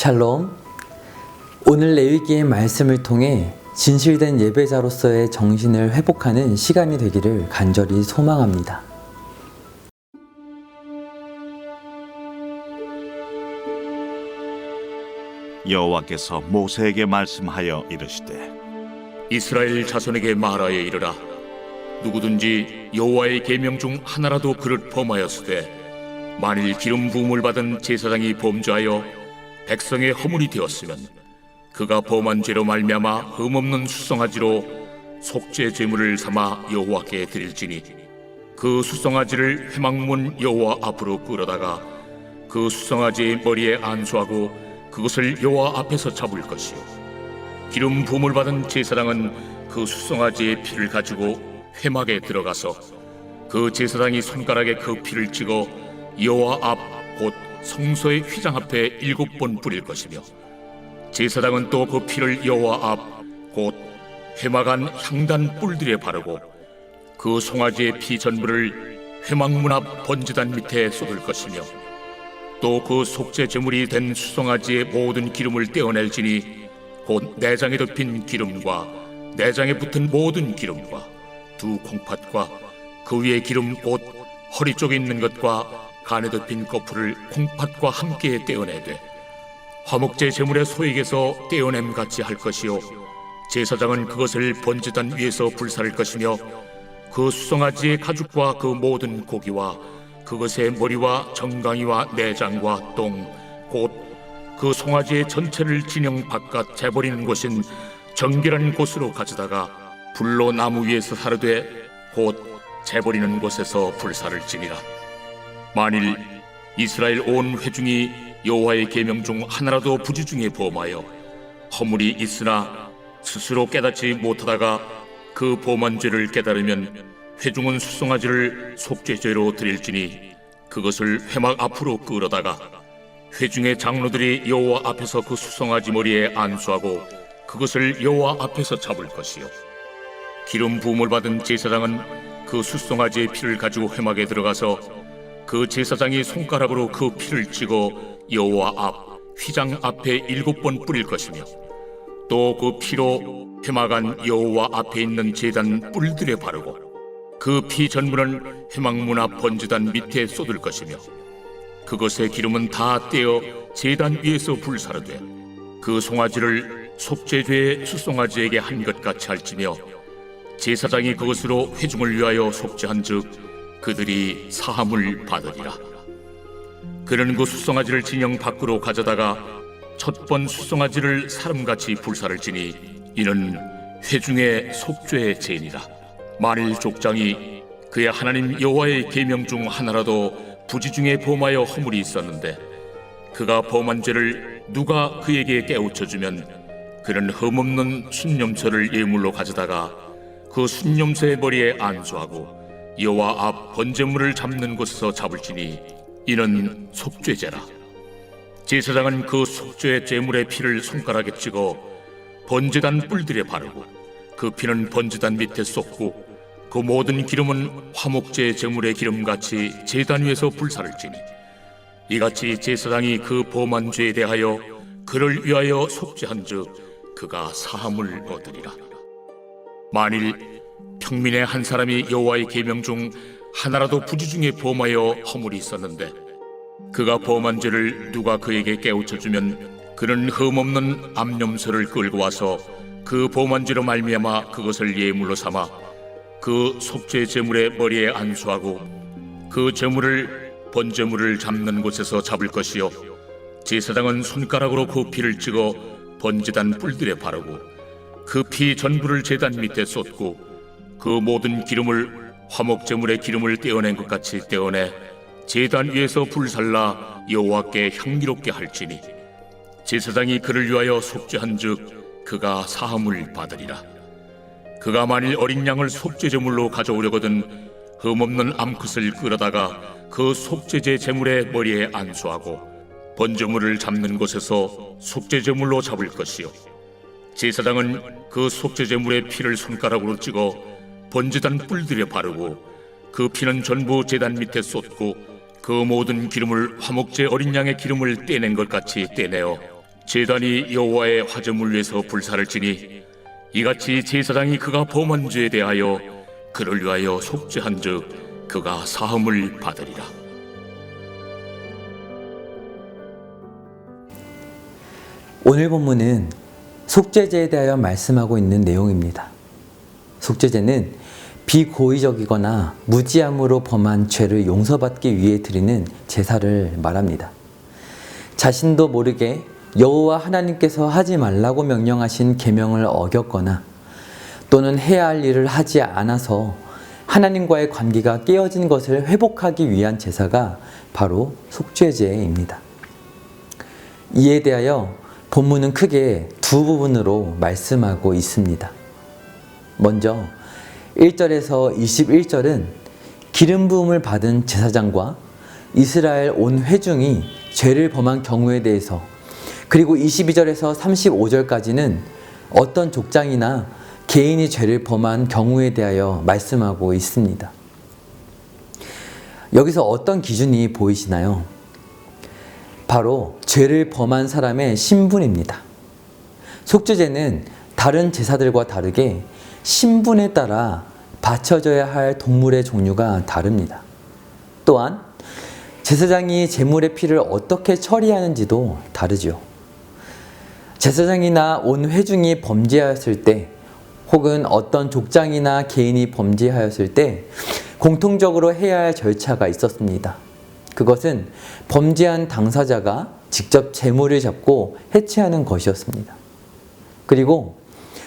샬롬. 오늘 레위기의 말씀을 통해 진실된 예배자로서의 정신을 회복하는 시간이 되기를 간절히 소망합니다. 여호와께서 모세에게 말씀하여 이르시되 이스라엘 자손에게 말하여 이르라. 누구든지 여호와의 계명 중 하나라도 그릇 범하였으되 만일 기름 부음을 받은 제사장이 범죄하여 백성의 허물이 되었으면 그가 범한 죄로 말미암아 흠없는 수송아지로 속죄 제물을 삼아 여호와께 드릴지니 그 수송아지를 회막문 여호와 앞으로 끌어다가 그 수송아지의 머리에 안수하고 그것을 여호와 앞에서 잡을 것이요 기름 부음을 받은 제사장은 그 수송아지의 피를 가지고 회막에 들어가서 그 제사장이 손가락에 그 피를 찍어 여호와 앞 곧 성소의 휘장 앞에 7번 뿌릴 것이며 제사장은 또 그 피를 여호와 앞 곧 회막 안 향단 뿔들에 바르고 그 송아지의 피 전부를 회막문 앞 번제단 밑에 쏟을 것이며 또 그 속죄 제물이 된 수송아지의 모든 기름을 떼어낼지니 곧 내장에 덮인 기름과 내장에 붙은 모든 기름과 두 콩팥과 그 위에 기름 곧 허리 쪽에 있는 것과 간에 덮인 거풀을 콩팥과 함께 떼어내되 화목제 제물의 소액에서 떼어냄 같이 할 것이요 제사장은 그것을 번제단 위에서 불사를 것이며 그 수송아지의 가죽과 그 모든 고기와 그것의 머리와 정강이와 내장과 똥 곧 그 송아지의 전체를 진영 바깥 재버리는 곳인 정결한 곳으로 가져다가 불로 나무 위에서 사르되 곧 재버리는 곳에서 불사를지니라. 만일 이스라엘 온 회중이 여호와의 계명 중 하나라도 부지 중에 범하여 허물이 있으나 스스로 깨닫지 못하다가 그 범한 죄를 깨달으면 회중은 수송아지를 속죄죄로 드릴지니 그것을 회막 앞으로 끌어다가 회중의 장로들이 여호와 앞에서 그 수송아지 머리에 안수하고 그것을 여호와 앞에서 잡을 것이요 기름 부음을 받은 제사장은 그 수송아지의 피를 가지고 회막에 들어가서 그 제사장이 손가락으로 그 피를 찍어 여호와 앞 휘장 앞에 7번 뿌릴 것이며 또 그 피로 회막 안 여호와 앞에 있는 제단 뿔들에 바르고 그 피 전부는 회막문 앞 번제단 밑에 쏟을 것이며 그것의 기름은 다 떼어 제단 위에서 불사르되 그 송아지를 속죄죄의 수송아지에게 한 것 같이 할지며 제사장이 그것으로 회중을 위하여 속죄한즉 그들이 사함을 받으리라. 그는 그 수송아지를 진영 밖으로 가져다가 첫 번 수송아지를 사람같이 불사를 지니 이는 회중의 속죄의 죄니라. 만일 족장이 그의 하나님 여호와의 계명 중 하나라도 부지 중에 범하여 허물이 있었는데 그가 범한 죄를 누가 그에게 깨우쳐주면 그는 흠없는 순념소를 예물로 가져다가 그 순념소의 머리에 안수하고 여호와 앞 번제물을 잡는 곳에서 잡을지니 이는 속죄제라. 제사장은 그 속죄 제물의 피를 손가락에 찍어 번제단 뿔들에 바르고 그 피는 번제단 밑에 쏟고 그 모든 기름은 화목제 제물의 기름같이 제단 위에서 불사를지니 이같이 제사장이 그 범한 죄에 대하여 그를 위하여 속죄한즉 그가 사함을 얻으리라. 만일 평민의 한 사람이 여호와의 계명 중 하나라도 부지 중에 범하여 허물이 있었는데 그가 범한 죄를 누가 그에게 깨우쳐주면 그는 흠없는 암염소를 끌고 와서 그 범한 죄로 말미암아 그것을 예물로 삼아 그 속죄 제물의 머리에 안수하고 그 제물을 번제물을 잡는 곳에서 잡을 것이요 제사장은 손가락으로 그 피를 찍어 번제단 뿔들에 바르고 그 피 전부를 제단 밑에 쏟고 그 모든 기름을 화목제물의 기름을 떼어낸 것 같이 떼어내 제단 위에서 불살라 여호와께 향기롭게 할지니 제사장이 그를 위하여 속죄한즉 그가 사함을 받으리라. 그가 만일 어린 양을 속죄제물로 가져오려거든 흠없는 암컷을 끌어다가 그 속죄제 제물의 머리에 안수하고 번제물을 잡는 곳에서 속죄제물로 잡을 것이요 제사장은 그 속죄제물의 피를 손가락으로 찍어 번제단 뿔들에 바르고 그 피는 전부 제단 밑에 쏟고 그 모든 기름을 화목제 어린 양의 기름을 떼낸 것 같이 떼내어 제단이 여호와의 화제물 위에서 불사를 지니 이같이 제사장이 그가 범한 죄에 대하여 그를 위하여 속죄한즉 그가 사함을 받으리라. 오늘 본문은 속죄제에 대하여 말씀하고 있는 내용입니다. 속죄제는 비고의적이거나 무지함으로 범한 죄를 용서받기 위해 드리는 제사를 말합니다. 자신도 모르게 여호와 하나님께서 하지 말라고 명령하신 계명을 어겼거나 또는 해야 할 일을 하지 않아서 하나님과의 관계가 깨어진 것을 회복하기 위한 제사가 바로 속죄제입니다. 이에 대하여 본문은 크게 두 부분으로 말씀하고 있습니다. 먼저 1절에서 21절은 기름 부음을 받은 제사장과 이스라엘 온 회중이 죄를 범한 경우에 대해서, 그리고 22절에서 35절까지는 어떤 족장이나 개인이 죄를 범한 경우에 대하여 말씀하고 있습니다. 여기서 어떤 기준이 보이시나요? 바로 죄를 범한 사람의 신분입니다. 속죄제는 다른 제사들과 다르게 신분에 따라 바쳐져야 할 동물의 종류가 다릅니다. 또한 제사장이 제물의 피를 어떻게 처리하는지도 다르죠. 제사장이나 온 회중이 범죄하였을 때, 혹은 어떤 족장이나 개인이 범죄하였을 때 공통적으로 해야 할 절차가 있었습니다. 그것은 범죄한 당사자가 직접 제물을 잡고 해체하는 것이었습니다. 그리고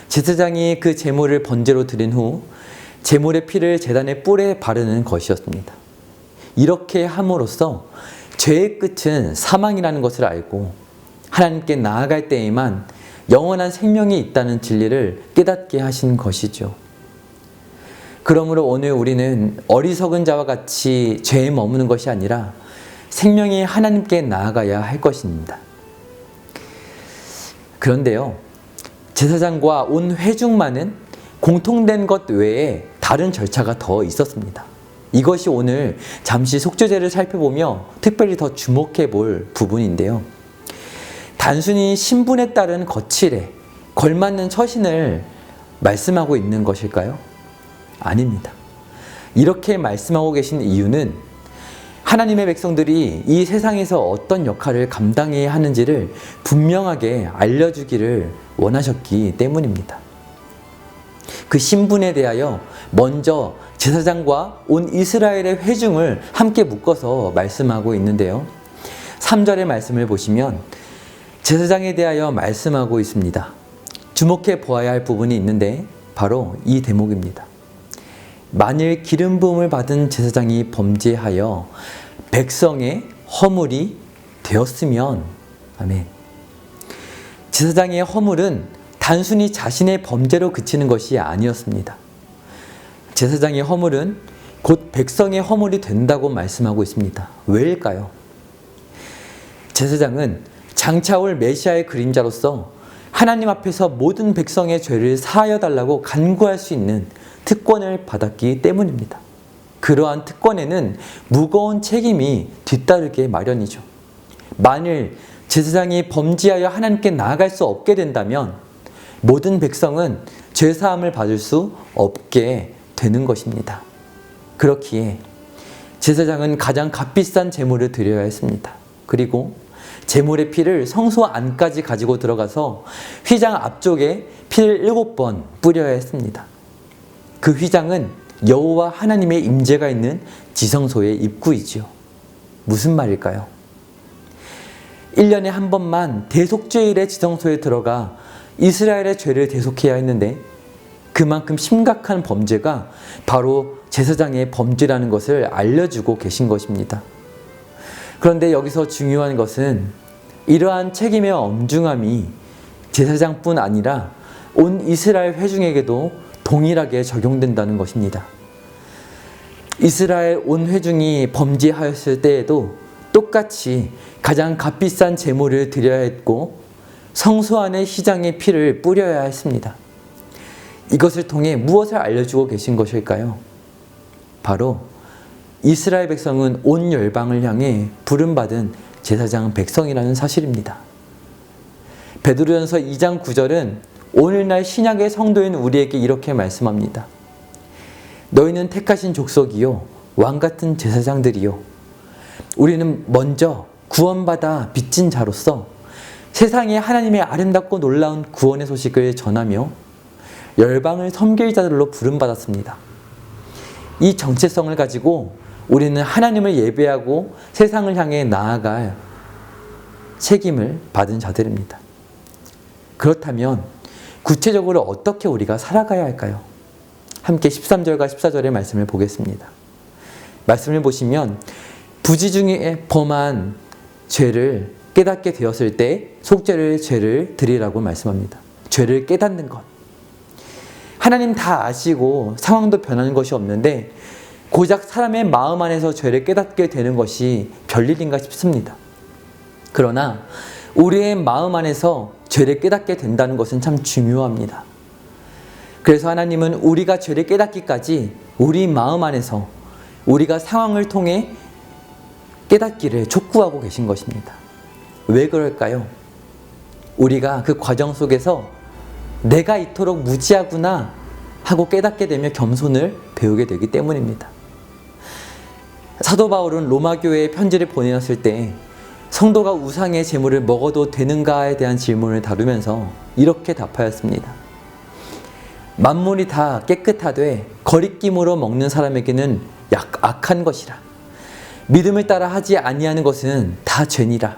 제사장이 그 제물을 번제로 드린 후 제물의 피를 제단의 뿔에 바르는 것이었습니다. 이렇게 함으로써 죄의 끝은 사망이라는 것을 알고 하나님께 나아갈 때에만 영원한 생명이 있다는 진리를 깨닫게 하신 것이죠. 그러므로 오늘 우리는 어리석은 자와 같이 죄에 머무는 것이 아니라 생명이 하나님께 나아가야 할 것입니다. 그런데요, 제사장과 온 회중만은 공통된 것 외에 다른 절차가 더 있었습니다. 이것이 오늘 잠시 속죄제를 살펴보며 특별히 더 주목해 볼 부분인데요. 단순히 신분에 따른 거칠에 걸맞는 처신을 말씀하고 있는 것일까요? 아닙니다. 이렇게 말씀하고 계신 이유는 하나님의 백성들이 이 세상에서 어떤 역할을 감당해야 하는지를 분명하게 알려주기를 원하셨기 때문입니다. 그 신분에 대하여 먼저 제사장과 온 이스라엘의 회중을 함께 묶어서 말씀하고 있는데요. 3절의 말씀을 보시면 제사장에 대하여 말씀하고 있습니다. 주목해 보아야 할 부분이 있는데 바로 이 대목입니다. 만일 기름 부음을 받은 제사장이 범죄하여 백성의 허물이 되었으면, 아멘. 제사장의 허물은 단순히 자신의 범죄로 그치는 것이 아니었습니다. 제사장의 허물은 곧 백성의 허물이 된다고 말씀하고 있습니다. 왜일까요? 제사장은 장차올 메시아의 그림자로서 하나님 앞에서 모든 백성의 죄를 사하여 달라고 간구할 수 있는 특권을 받았기 때문입니다. 그러한 특권에는 무거운 책임이 뒤따르게 마련이죠. 만일 제사장이 범죄하여 하나님께 나아갈 수 없게 된다면 모든 백성은 죄사함을 받을 수 없게 되는 것입니다. 그렇기에 제사장은 가장 값비싼 제물을 드려야 했습니다. 그리고 제물의 피를 성소 안까지 가지고 들어가서 휘장 앞쪽에 피를 7번 뿌려야 했습니다. 그 휘장은 여호와 하나님의 임재가 있는 지성소의 입구이지요. 무슨 말일까요? 1년에 한 번만 대속죄일에 지성소에 들어가 이스라엘의 죄를 대속해야 했는데 그만큼 심각한 범죄가 바로 제사장의 범죄라는 것을 알려주고 계신 것입니다. 그런데 여기서 중요한 것은 이러한 책임의 엄중함이 제사장뿐 아니라 온 이스라엘 회중에게도 동일하게 적용된다는 것입니다. 이스라엘 온 회중이 범죄하였을 때에도 똑같이 가장 값비싼 제물을 드려야 했고 성소 안에 휘장의 피를 뿌려야 했습니다. 이것을 통해 무엇을 알려주고 계신 것일까요? 바로 이스라엘 백성은 온 열방을 향해 부름받은 제사장 백성이라는 사실입니다. 베드로전서 2장 9절은 오늘날 신약의 성도인 우리에게 이렇게 말씀합니다. 너희는 택하신 족속이요 왕같은 제사장들이요 우리는 먼저 구원받아 빚진 자로서 세상에 하나님의 아름답고 놀라운 구원의 소식을 전하며 열방을 섬길 자들로 부름받았습니다. 이 정체성을 가지고 우리는 하나님을 예배하고 세상을 향해 나아갈 책임을 받은 자들입니다. 그렇다면 구체적으로 어떻게 우리가 살아가야 할까요? 함께 13절과 14절의 말씀을 보겠습니다. 말씀을 보시면 부지 중에 범한 죄를 깨닫게 되었을 때 속죄를 죄를 드리라고 말씀합니다. 죄를 깨닫는 것. 하나님 다 아시고 상황도 변하는 것이 없는데 고작 사람의 마음 안에서 죄를 깨닫게 되는 것이 별일인가 싶습니다. 그러나 우리의 마음 안에서 죄를 깨닫게 된다는 것은 참 중요합니다. 그래서 하나님은 우리가 죄를 깨닫기까지 우리 마음 안에서 우리가 상황을 통해 깨닫기를 촉구하고 계신 것입니다. 왜 그럴까요? 우리가 그 과정 속에서 내가 이토록 무지하구나 하고 깨닫게 되며 겸손을 배우게 되기 때문입니다. 사도 바울은 로마 교회에 편지를 보내었을 때 성도가 우상의 제물을 먹어도 되는가에 대한 질문을 다루면서 이렇게 답하였습니다. 만물이 다 깨끗하되 거리낌으로 먹는 사람에게는 악한 것이라. 믿음을 따라 하지 아니하는 것은 다 죄니라.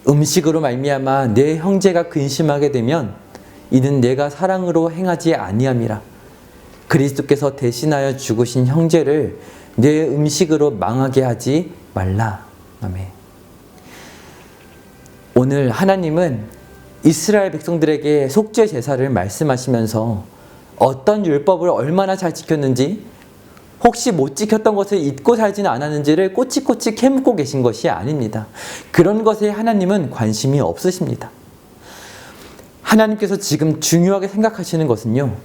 음식으로 말미암아 내 형제가 근심하게 되면 이는 내가 사랑으로 행하지 아니함이라. 그리스도께서 대신하여 죽으신 형제를 내 음식으로 망하게 하지 말라. 아멘. 오늘 하나님은 이스라엘 백성들에게 속죄 제사를 말씀하시면서 어떤 율법을 얼마나 잘 지켰는지, 혹시 못 지켰던 것을 잊고 살지는 않았는지를 꼬치꼬치 캐묻고 계신 것이 아닙니다. 그런 것에 하나님은 관심이 없으십니다. 하나님께서 지금 중요하게 생각하시는 것은요,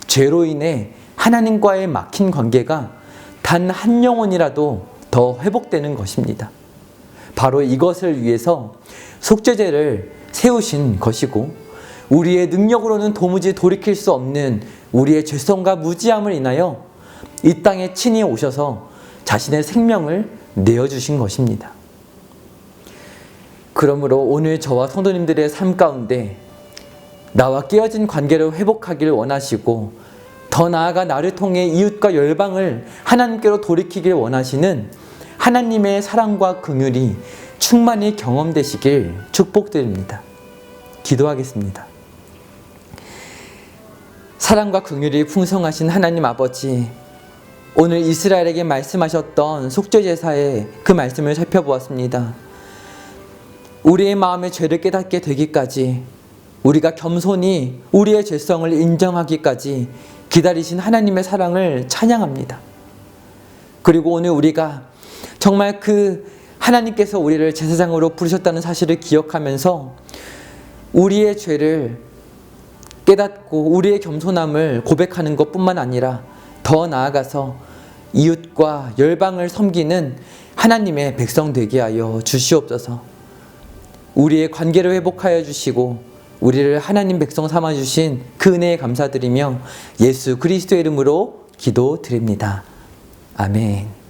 죄로 인해 하나님과의 막힌 관계가 단 한 영혼이라도 더 회복되는 것입니다. 바로 이것을 위해서 속죄제를 세우신 것이고, 우리의 능력으로는 도무지 돌이킬 수 없는 우리의 죄성과 무지함을 인하여 이 땅에 친히 오셔서 자신의 생명을 내어주신 것입니다. 그러므로 오늘 저와 성도님들의 삶 가운데 나와 깨어진 관계를 회복하기를 원하시고, 더 나아가 나를 통해 이웃과 열방을 하나님께로 돌이키길 원하시는 하나님의 사랑과 긍휼이 충만히 경험되시길 축복드립니다. 기도하겠습니다. 사랑과 긍휼이 풍성하신 하나님 아버지, 오늘 이스라엘에게 말씀하셨던 속죄제사의 그 말씀을 살펴보았습니다. 우리의 마음의 죄를 깨닫게 되기까지, 우리가 겸손히 우리의 죄성을 인정하기까지 기다리신 하나님의 사랑을 찬양합니다. 그리고 오늘 우리가 정말 그 하나님께서 우리를 제사장으로 부르셨다는 사실을 기억하면서 우리의 죄를 깨닫고 우리의 겸손함을 고백하는 것뿐만 아니라 더 나아가서 이웃과 열방을 섬기는 하나님의 백성 되게 하여 주시옵소서. 우리의 관계를 회복하여 주시고 우리를 하나님 백성 삼아주신 그 은혜에 감사드리며 예수 그리스도의 이름으로 기도드립니다. 아멘.